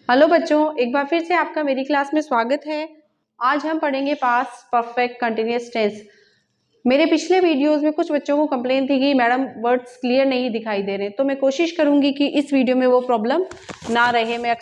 Hello बच्चों, एक बार फिर से आपका मेरी क्लास में स्वागत है। आज हम पढ़ेंगे पास्ट परफेक्ट कंटिन्यूअस टेंस। मेरे पिछले वीडियोस में कुछ बच्चों को कंप्लेन थी कि मैडम वर्ड्स क्लियर नहीं दिखाई दे रहे, तो मैं कोशिश करूंगी कि इस वीडियो में वो प्रॉब्लम ना रहे। मैं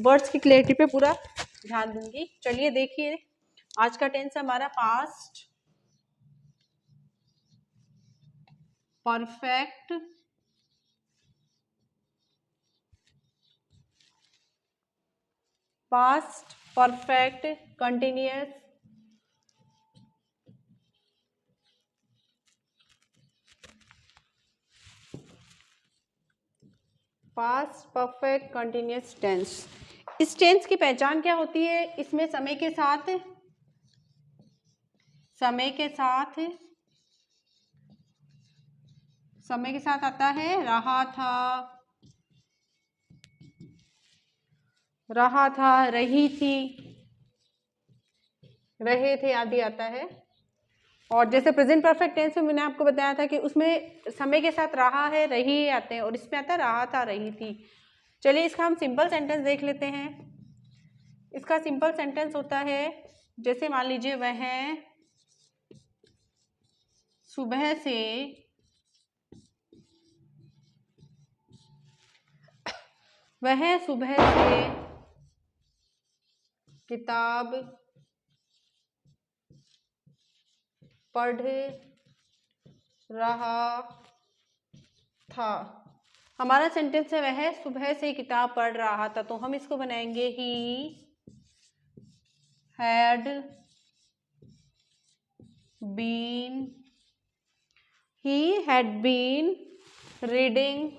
वर्ड्स की क्लियरिटी पे पूरा ध्यान दूंगी। चलिए देखिए, आज का टेंस हमारा past perfect continuous past perfect continuous tense. इस टेंस की पहचान क्या होती है? इसमें समय के साथ आता है रहा था, रही थी, रहे थे आदि आता है। और जैसे प्रेजेंट परफेक्ट टेंस में मैंने आपको बताया था कि उसमें समय के साथ रहा है, रही आते हैं, और इसमें आता है रहा था, रही थी। चलिए इसका हम सिंपल सेंटेंस देख लेते हैं। इसका सिंपल सेंटेंस होता है, जैसे मान लीजिए वह सुबह से किताब पढ़ रहा था। हमारा सेंटेंस है वह सुबह से किताब पढ़ रहा था, तो हम इसको बनाएंगे he had been reading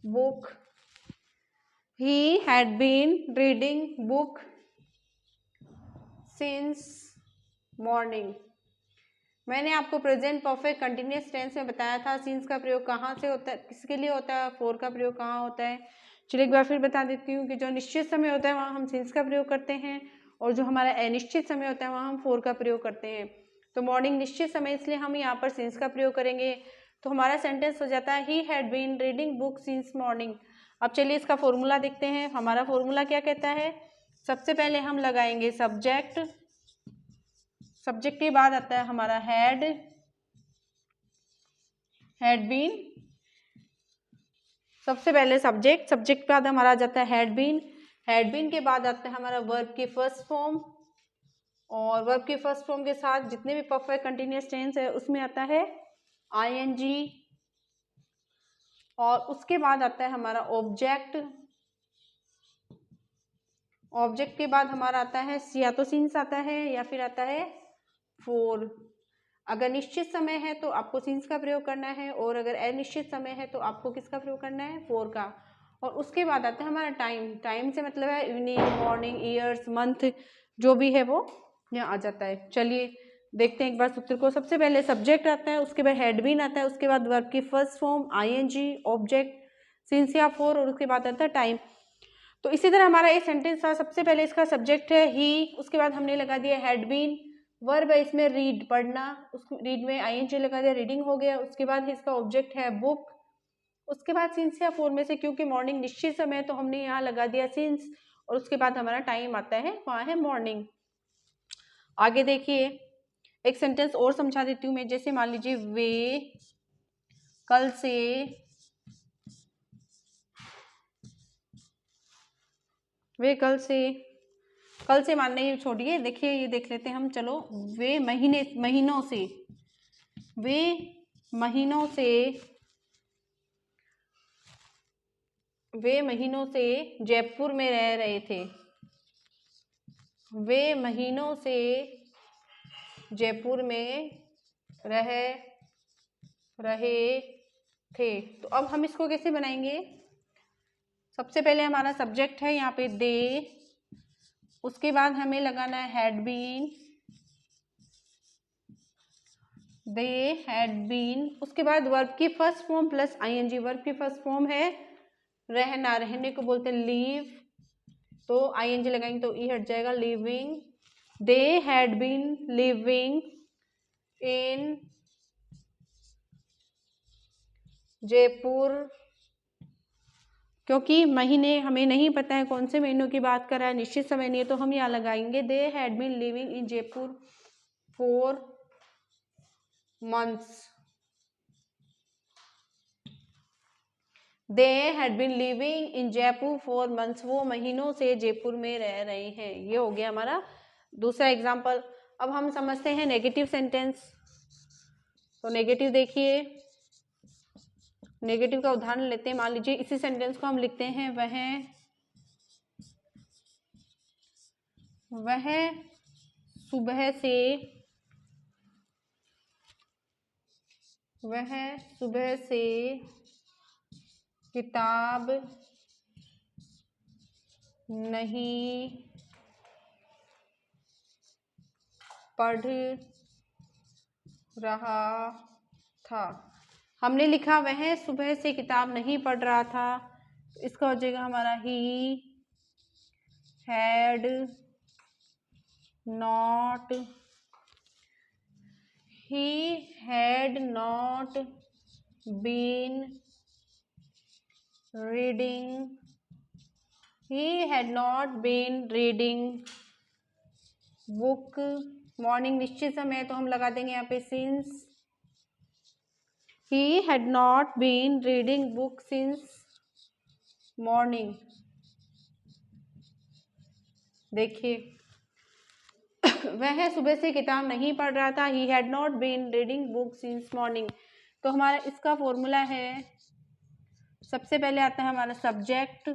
book since morning. मैंने आपको प्रेजेंट परफेक्ट कंटिन्यूअस टेंस में बताया था सिंस का प्रयोग कहाँ से होता है, किसके लिए होता है, फोर का प्रयोग कहाँ होता है। चलिए एक बार फिर बता देती हूँ कि जो निश्चित समय होता है वहाँ हम सिंस का प्रयोग करते हैं, और जो हमारा अनिश्चित समय होता है वहाँ हम फोर का प्रयोग करते हैं। तो मॉर्निंग निश्चित समय, इसलिए हम यहाँ पर सिंस का प्रयोग करेंगे। तो हमारा सेंटेंस हो जाता है he had been reading book since morning. अब चलिए इसका फॉर्मूला देखते हैं। हमारा फॉर्मूला क्या कहता है? सबसे पहले हम लगाएंगे सब्जेक्ट के बाद आता है हमारा हैड बीन। सबसे पहले सब्जेक्ट के बाद हमारा आ जाता है हैड बीन के बाद आता है हमारा वर्ब की फर्स्ट फॉर्म, और वर्ब की फर्स्ट फॉर्म के साथ जितने भी परफेक्ट कंटिन्यूअस टेंस है उसमें आता है आईएनजी, और उसके बाद आता है हमारा ऑब्जेक्ट के बाद हमारा आता है या तो सिंस आता है या फिर आता है फोर। अगर निश्चित समय है तो आपको सिंस का प्रयोग करना है, और अगर अनिश्चित समय है तो आपको किसका प्रयोग करना है? फोर का। और उसके बाद आता है हमारा टाइम से मतलब है इवनिंग, मॉर्निंग, ईयर्स, मंथ, जो भी है वो यहाँ आ जाता है। चलिए देखते हैं एक बार सूत्र को। सबसे पहले सब्जेक्ट आता है, उसके बाद हैड बीन आता है, उसके बाद वर्ब की first form ING, object, since या फोर, और उसके बाद आता है टाइम। तो इसी तरह हमारा एक सेंटेंस था। सबसे पहले इसका सब्जेक्ट है ही, उसके बाद हमने लगा दिया हैड बीन, वर्ब है इसमें रीड, पढ़ना, उस रीड में आईएनजी लगा दिया, रीडिंग हो गया। उसके बाद इसका ऑब्जेक्ट है बुक, उसके बाद सिंस या फोर में से क्योंकि मॉर्निंग निश्चित समय तो हमने यहाँ लगा दिया सिंस, और उसके बाद हमारा टाइम आता है, वहाँ है मॉर्निंग। आगे देखिए एक सेंटेंस और समझा देती हूँ मैं। जैसे मान लीजिए वे कल से मानने ही छोड़िए, देखिए ये देख लेते हैं हम। चलो वे महीनों से जयपुर में रह रहे थे। वे महीनों से जयपुर में रह रहे थे। तो अब हम इसको कैसे बनाएंगे? सबसे पहले हमारा सब्जेक्ट है यहाँ पे दे, उसके बाद हमें लगाना है हैड बीन, उसके बाद वर्ब की first form plus ING. Verb की फर्स्ट फॉर्म है रहना, रहने को बोलते हैं लीव, तो आईएनजी लगाएंगे तो ई हट जाएगा, living. They had been living in Jaipur, क्योंकि महीने हमें नहीं पता है कौन से महीनों की बात कर रहा है, निश्चित समय नहीं है, तो हम यहाँ लगाएंगे they had been living in Jaipur 4 months। They had been living in Jaipur 4 months, वो महीनों से जयपुर में रह रहे हैं। ये हो गया हमारा दूसरा एग्जाम्पल। अब हम समझते हैं नेगेटिव सेंटेंस। तो नेगेटिव देखिए, नेगेटिव का उदाहरण लेते हैं। मान लीजिए इसी सेंटेंस को हम लिखते हैं वह सुबह से किताब नहीं पढ़ रहा था। हमने लिखा वह सुबह से किताब नहीं पढ़ रहा था, तो इसका हो जाएगा हमारा he had not been reading book morning. निश्चित समय तो हम लगा देंगे यहाँ पे since he had not been reading book since morning. देखिए वह सुबह से किताब नहीं पढ़ रहा था, he had not been reading book since morning. तो हमारा इसका फॉर्मूला है, सबसे पहले आता है हमारा सब्जेक्ट,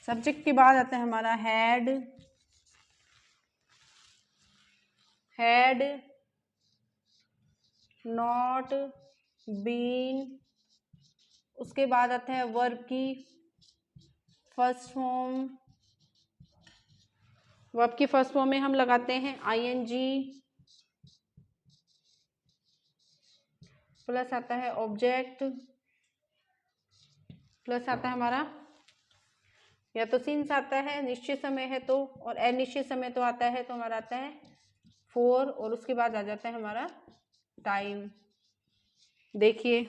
सब्जेक्ट के बाद आता है हमारा हैड नॉट बीन, उसके बाद आता है वर्ब की फर्स्ट फॉर्म। वर्ब की फर्स्ट फॉर्म में हम लगाते हैं ing, प्लस आता है ऑब्जेक्ट, प्लस आता है हमारा या तो सिंस आता है निश्चित समय है तो, और अनिश्चित समय तो आता है, तो हमारा आता है 4, और उसके बाद आ जाता है हमारा टाइम। देखिए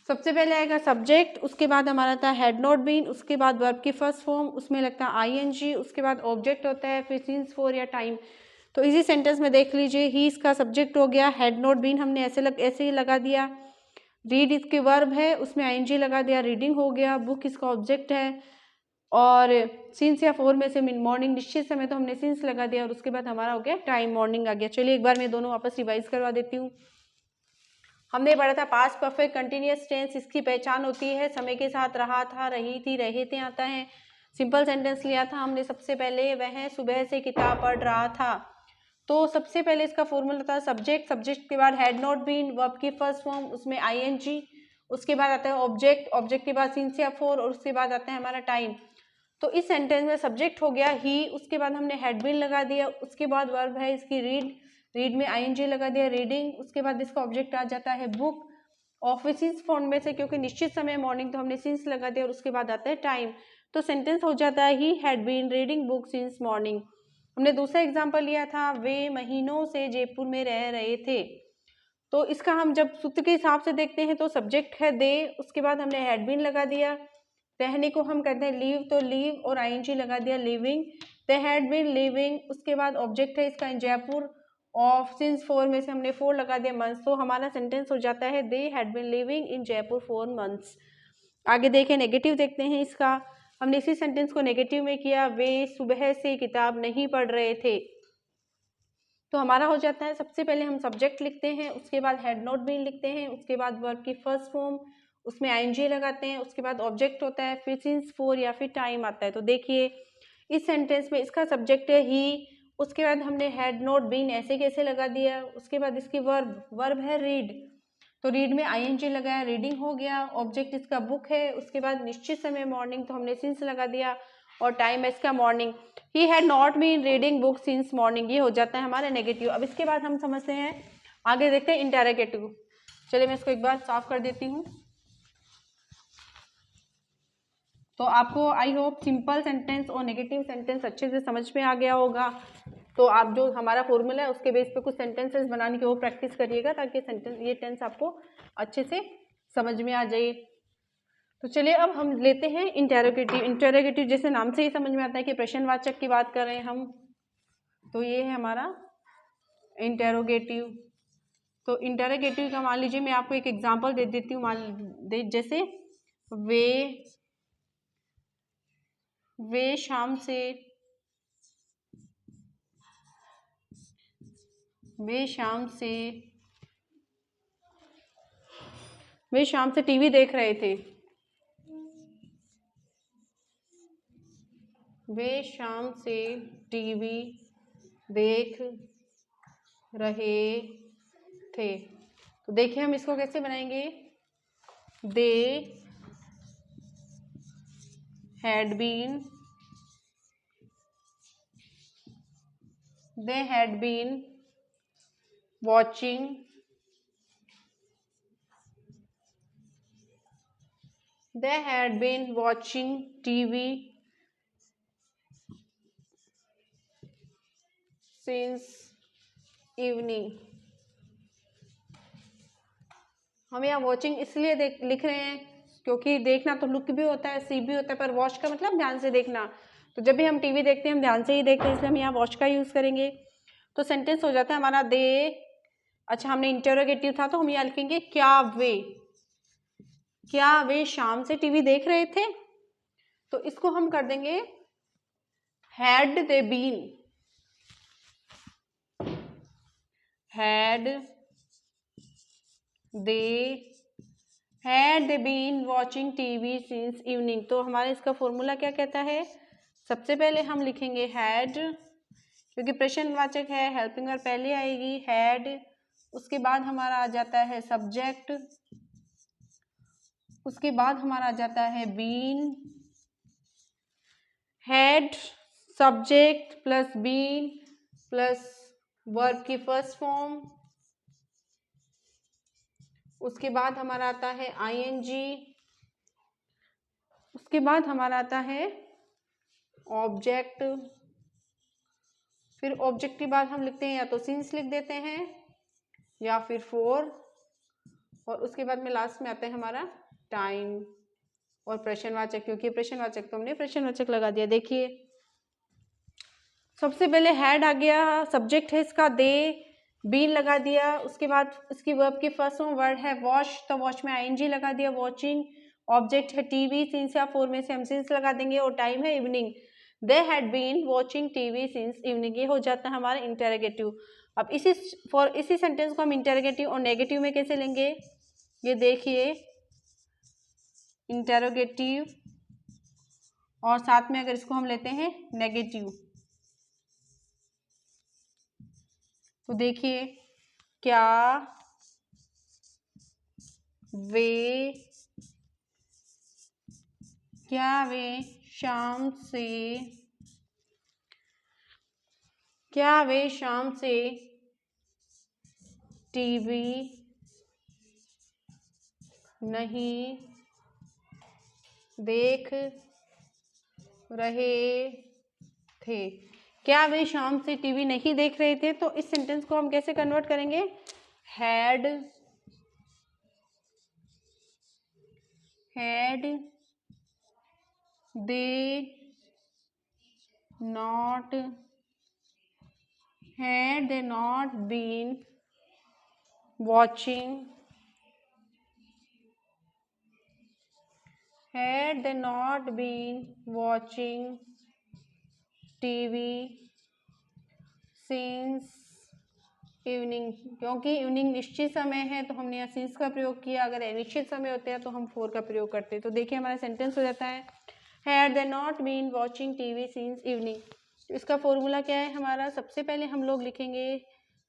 सबसे पहले आएगा सब्जेक्ट, उसके बाद हमारा था हैड नॉट बीन, उसके बाद वर्ब की फर्स्ट फॉर्म, उसमें लगता है ing, उसके बाद ऑब्जेक्ट होता है, फिर सिंस 4 या टाइम। तो इसी सेंटेंस में देख लीजिए, ही इसका सब्जेक्ट हो गया, हैड नॉट बीन हमने ऐसे ही लगा दिया, रीड इसके वर्ब है, उसमें ing लगा दिया, रीडिंग हो गया, बुक इसका ऑब्जेक्ट है, और सिंस या 4 में से मॉर्निंग निश्चित समय तो हमने सिंस लगा दिया, और उसके बाद हमारा हो गया टाइम, मॉर्निंग आ गया। चलिए एक बार मैं दोनों वापस रिवाइज करवा देती हूँ। हमने पढ़ा था पास्ट परफेक्ट कंटिन्यूअस टेंस, इसकी पहचान होती है समय के साथ रहा था, रही थी, रहे थे आता है। सिंपल सेंटेंस लिया था हमने सबसे पहले, वह सुबह से किताब पढ़ रहा था। तो सबसे पहले इसका फॉर्मूला था सब्जेक्ट, सब्जेक्ट के बाद हैड नॉट बीन, वर्ब की फर्स्ट फॉर्म, उसमें ing, उसके बाद आता है ऑब्जेक्ट, ऑब्जेक्ट के बाद सिंस या 4, और उसके बाद आता है हमारा टाइम। तो इस सेंटेंस में सब्जेक्ट हो गया ही, उसके बाद हमने हैड बीन लगा दिया, उसके बाद वर्ब है इसकी रीड में ing लगा दिया, रीडिंग, उसके बाद इसका ऑब्जेक्ट आ जाता है बुक, ऑफिस फॉर्म में से क्योंकि निश्चित समय मॉर्निंग तो हमने सिंस लगा दिया, और उसके बाद आता है टाइम। तो सेंटेंस हो जाता है he had been reading book since morning. हमने दूसरा एग्जाम्पल लिया था, वे महीनों से जयपुर में रह रहे थे। तो इसका हम जब सूत्र के हिसाब से देखते हैं तो सब्जेक्ट है दे, उसके बाद हमने हैड बीन लगा दिया, रहने को हम कहते हैं लीव, तो लीव और ing लगा दिया, living, they had been living, उसके बाद ऑब्जेक्ट है इसका इन जयपुर, ऑफ सिंस 4 में से हमने 4 लगा दिया, मंथ्स। तो हमारा सेंटेंस हो जाता है they had been living in Jaipur 4 months। आगे देखें नेगेटिव देखते हैं इसका। हमने इसी सेंटेंस को नेगेटिव में किया, वे सुबह से किताब नहीं पढ़ रहे थे। तो हमारा हो जाता है सबसे पहले हम सब्जेक्ट लिखते हैं, उसके बाद हैड नॉट बीन लिखते हैं, उसके बाद वर्ब की फर्स्ट फॉर्म, उसमें ing लगाते हैं, उसके बाद ऑब्जेक्ट होता है, फिर सिंस 4 या फिर टाइम आता है। तो देखिए इस सेंटेंस में इसका सब्जेक्ट है ही, उसके बाद हमने हैड नॉट बीन ऐसे कैसे लगा दिया, उसके बाद इसकी वर्ब है रीड, तो रीड में ing लगाया, रीडिंग हो गया, ऑब्जेक्ट इसका बुक है, उसके बाद निश्चित समय मॉर्निंग तो हमने सिंस लगा दिया, और टाइम है इसका morning. He had not been reading book since morning, ये हो जाता है हमारा नेगेटिव। अब इसके बाद हम समझते हैं, आगे देखते हैं इंटरोगेटिव। चलिए मैं इसको एक बार साफ कर देती हूँ। तो आपको आई होप सिंपल सेंटेंस और नेगेटिव सेंटेंस अच्छे से समझ में आ गया होगा। तो आप जो हमारा फॉर्मूला है उसके बेस पे कुछ सेंटेंसेस बनाने की वो प्रैक्टिस करिएगा, ताकि सेंटेंस ये टेंस आपको अच्छे से समझ में आ जाए। तो चलिए अब हम लेते हैं इंटेरोगेटिव। इंटेरोगेटिव जैसे नाम से ही समझ में आता है कि प्रश्नवाचक की बात कर रहे हैं हम, तो ये है हमारा इंटेरोगेटिव। तो इंटेरोगेटिव का मान लीजिए मैं आपको एक एग्जांपल दे देती हूँ, जैसे वे शाम से टीवी देख रहे थे। वे शाम से टीवी देख रहे थे। तो देखिए हम इसको कैसे बनाएंगे। दे had been watching TV since evening। हम यहाँ वॉचिंग इसलिए लिख रहे हैं क्योंकि देखना तो लुक भी होता है, सी भी होता है, पर वॉच का मतलब ध्यान से देखना। तो जब भी हम टीवी देखते हैं हम ध्यान से ही देखते हैं, इसलिए हम यहाँ वॉच का यूज़ करेंगे। तो सेंटेंस हो जाता है हमारा दे, अच्छा हमने इंटरोगेटिव था तो हम यहाँ लिखेंगे क्या वे शाम से टीवी देख रहे थे। तो इसको हम कर देंगे had they been watching TV since evening. तो हमारा इसका फॉर्मूला क्या कहता है, सबसे पहले हम लिखेंगे हैड, क्योंकि प्रश्नवाचक है, हेल्पिंग वर्ब पहले आएगी हैड, उसके बाद हमारा आ जाता है सब्जेक्ट, उसके बाद हमारा आ जाता है been, had subject plus been plus verb की फर्स्ट फॉर्म, उसके बाद हमारा आता है आईएनजी, उसके बाद हमारा आता है ऑब्जेक्ट, फिर ऑब्जेक्ट के बाद हम लिखते हैं या तो सिंस लिख देते हैं या फिर फॉर, और उसके बाद में लास्ट में आता है हमारा टाइम और प्रश्नवाचक, क्योंकि प्रश्नवाचक तो हमने प्रश्नवाचक लगा दिया। देखिए सबसे पहले हैड आ गया, सब्जेक्ट है इसका दे, बीन लगा दिया, उसके बाद इसकी वर्ब की फर्स्ट वर्ड है वॉच, तो वॉच में आईएनजी लगा दिया वॉचिंग, ऑब्जेक्ट है टीवी, सिंस या फोर में से हम सिंस लगा देंगे, और टाइम है evening. They had been watching TV since evening, ये हो जाता है हमारा इंटेरोगेटिव। अब इसी सेंटेंस को हम इंटेरोगेटिव और नेगेटिव में कैसे लेंगे, ये देखिए इंटेरोगेटिव और साथ में अगर इसको हम लेते हैं नेगेटिव, तो देखिए क्या वे शाम से टीवी नहीं देख रहे थे। क्या वे शाम से टीवी नहीं देख रहे थे, तो इस सेंटेंस को हम कैसे कन्वर्ट करेंगे, had they not been watching TV since evening, क्योंकि इवनिंग निश्चित समय है तो हमने यहाँ सिंस का प्रयोग किया, अगर अनिश्चित समय होते हैं तो हम फोर का प्रयोग करते हैं। तो देखिए हमारा सेंटेंस हो जाता है had they not been watching TV since evening. तो इसका फॉर्मूला क्या है हमारा, सबसे पहले हम लोग लिखेंगे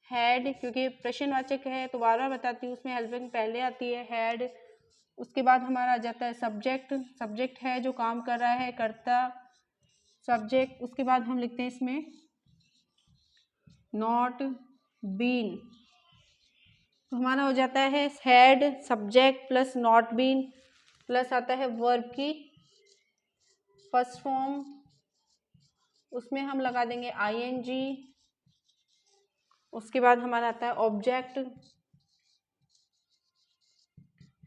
हैड, क्योंकि प्रश्नवाचक है तो बार बार बताती हूँ, उसमें हेल्पिंग पहले आती है हैड, उसके बाद हमारा आ जाता है सब्जेक्ट है जो काम कर रहा है, कर्ता सब्जेक्ट, उसके बाद हम लिखते हैं इसमें नॉट बीन, तो हमारा हो जाता है had subject plus not been plus आता है वर्ब की फर्स्ट फॉर्म, उसमें हम लगा देंगे आईएनजी, उसके बाद हमारा आता है ऑब्जेक्ट,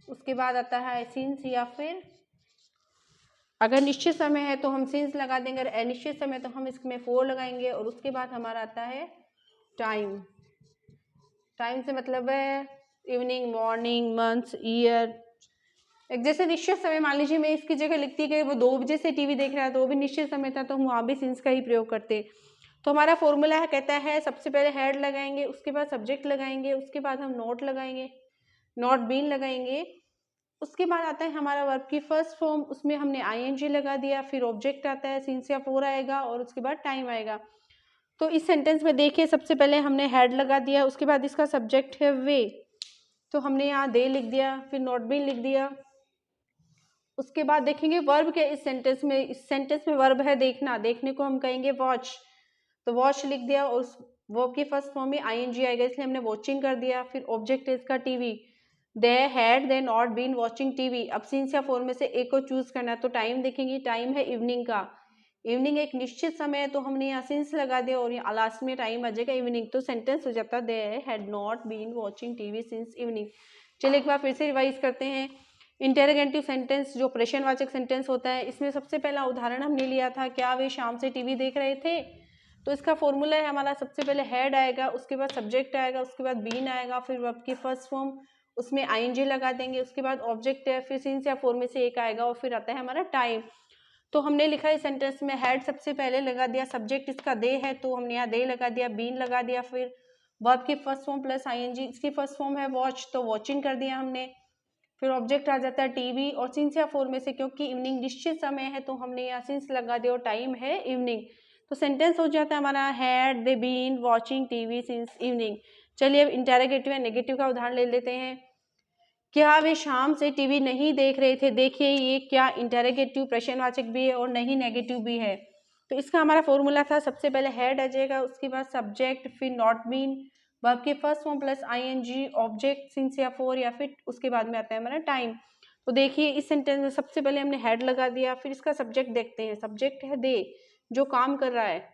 उसके बाद आता है सिंस, या फिर अगर निश्चित समय है तो हम सिंस लगा देंगे, अगर अनिश्चित समय तो हम इसमें फॉर लगाएंगे। और उसके बाद हमारा आता है टाइम। टाइम से मतलब है इवनिंग, मॉर्निंग, मंथ्स, ईयर। एक जैसे निश्चित समय, मान लीजिए मैं इसकी जगह लिखती कि वो 2 बजे से टीवी देख रहा है तो वो भी निश्चित समय था, तो हम वहाँ भी सिंस का ही प्रयोग करते। तो हमारा फॉर्मूला है, कहता है सबसे पहले हेड लगाएंगे, उसके बाद सब्जेक्ट लगाएंगे, उसके बाद हम नोट लगाएंगे, नॉट बीन लगाएंगे। उसके बाद आता है हमारा वर्ब की फर्स्ट फॉर्म, उसमें हमने आईएनजी लगा दिया, फिर ऑब्जेक्ट आता है, सिंस या फॉर आएगा, और उसके बाद टाइम आएगा। तो इस सेंटेंस में देखिए सबसे पहले हमने हेड लगा दिया, उसके बाद इसका सब्जेक्ट है वे, तो हमने यहाँ दे लिख दिया, फिर नॉट बीन लिख दिया। उसके बाद देखेंगे वर्ब के इस सेंटेंस में वर्ब है देखना, देखने को हम कहेंगे वॉच, तो वॉच लिख दिया, और उस वर्ब की फर्स्ट फॉर्म में आईएनजी आएगा, इसलिए हमने वॉचिंग कर दिया। फिर ऑब्जेक्ट है इसका TV, they had they not been watching TV. अब सिंस या फॉर में से एक को चूज करना है, तो टाइम देखेंगे, टाइम है इवनिंग का, इवनिंग एक निश्चित समय है, तो हमने यहाँ सिंस लगा दिया और यहाँ लास्ट में टाइम आ जाएगा इवनिंग, तो सेंटेंस हो जाता है they had not been watching TV since evening. चलिए एक बार फिर से रिवाइज करते हैं। इंटरोगेटिव सेंटेंस जो प्रश्नवाचक सेंटेंस होता है, इसमें सबसे पहला उदाहरण हमने लिया था, क्या वे शाम से टीवी देख रहे थे। तो इसका फॉर्मूला है हमारा, सबसे पहले हेड आएगा, उसके बाद सब्जेक्ट आएगा, उसके बाद बीन आएगा, फिर वर्ब की फर्स्ट फॉर्म, उसमें आईएनजी लगा देंगे, उसके बाद ऑब्जेक्ट है, फिर सिंस या फॉर में से एक आएगा, और फिर आता है हमारा टाइम। तो हमने लिखा इस सेंटेंस में हेड सबसे पहले लगा दिया, सब्जेक्ट इसका दे है तो हमने यहाँ दे लगा दिया, बीन लगा दिया, फिर वर्ब की फर्स्ट फॉर्म प्लस आईएनजी, इसकी फर्स्ट फॉर्म है वॉच, तो वॉचिंग कर दिया हमने। फिर ऑब्जेक्ट आ जाता है टीवी, और सिंस या फॉर में से क्योंकि इवनिंग निश्चित समय है तो हमने यहाँ सिंस लगा दिया, और टाइम है इवनिंग, तो सेंटेंस हो जाता है हमारा had they been watching TV since evening. चलिए अब इंटरोगेटिव या नेगेटिव का उदाहरण ले लेते हैं। क्या वे शाम से टीवी नहीं देख रहे थे। देखिए ये क्या इंटरोगेटिव प्रश्नवाचक भी है और नहीं नेगेटिव भी है। तो इसका हमारा फॉर्मूला था, सबसे पहले हेड आ जाएगा, उसके बाद सब्जेक्ट, फिर नॉट बीन, वर्ब के first form plus ING, object since या फॉर, या फिर उसके बाद में आता है हमारा टाइम। तो देखिए इस सेंटेंस में सबसे पहले हमने हेड लगा दिया, फिर इसका सब्जेक्ट देखते हैं, सब्जेक्ट है दे, जो काम कर रहा है,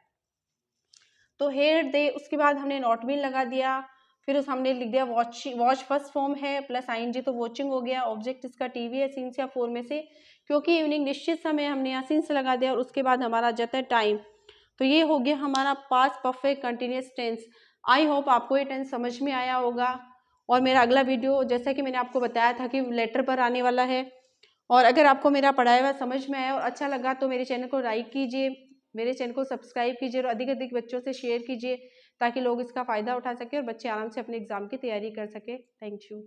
तो हेड दे, उसके बाद हमने नॉट बीन लगा दिया, फिर उस हमने लिख दिया वॉच फर्स्ट फॉर्म है प्लस आईएनजी, तो वॉचिंग हो गया, ऑब्जेक्ट इसका टीवी है सिंस या फॉर में से, क्योंकि इवनिंग निश्चित समय हमने यहाँ सिंस लगा दिया, और उसके बाद हमारा आ जाता है टाइम। तो ये हो गया हमारा past perfect continuous tense. I hope आपको ये टेंस समझ में आया होगा। और मेरा अगला वीडियो जैसा कि मैंने आपको बताया था कि लेटर पर आने वाला है, और अगर आपको मेरा पढ़ाया हुआ समझ में आया और अच्छा लगा तो मेरे चैनल को लाइक कीजिए, मेरे चैनल को सब्सक्राइब कीजिए, और अधिक अधिक बच्चों से शेयर कीजिए ताकि लोग इसका फ़ायदा उठा सके और बच्चे आराम से अपने एग्ज़ाम की तैयारी कर सके। Thank you.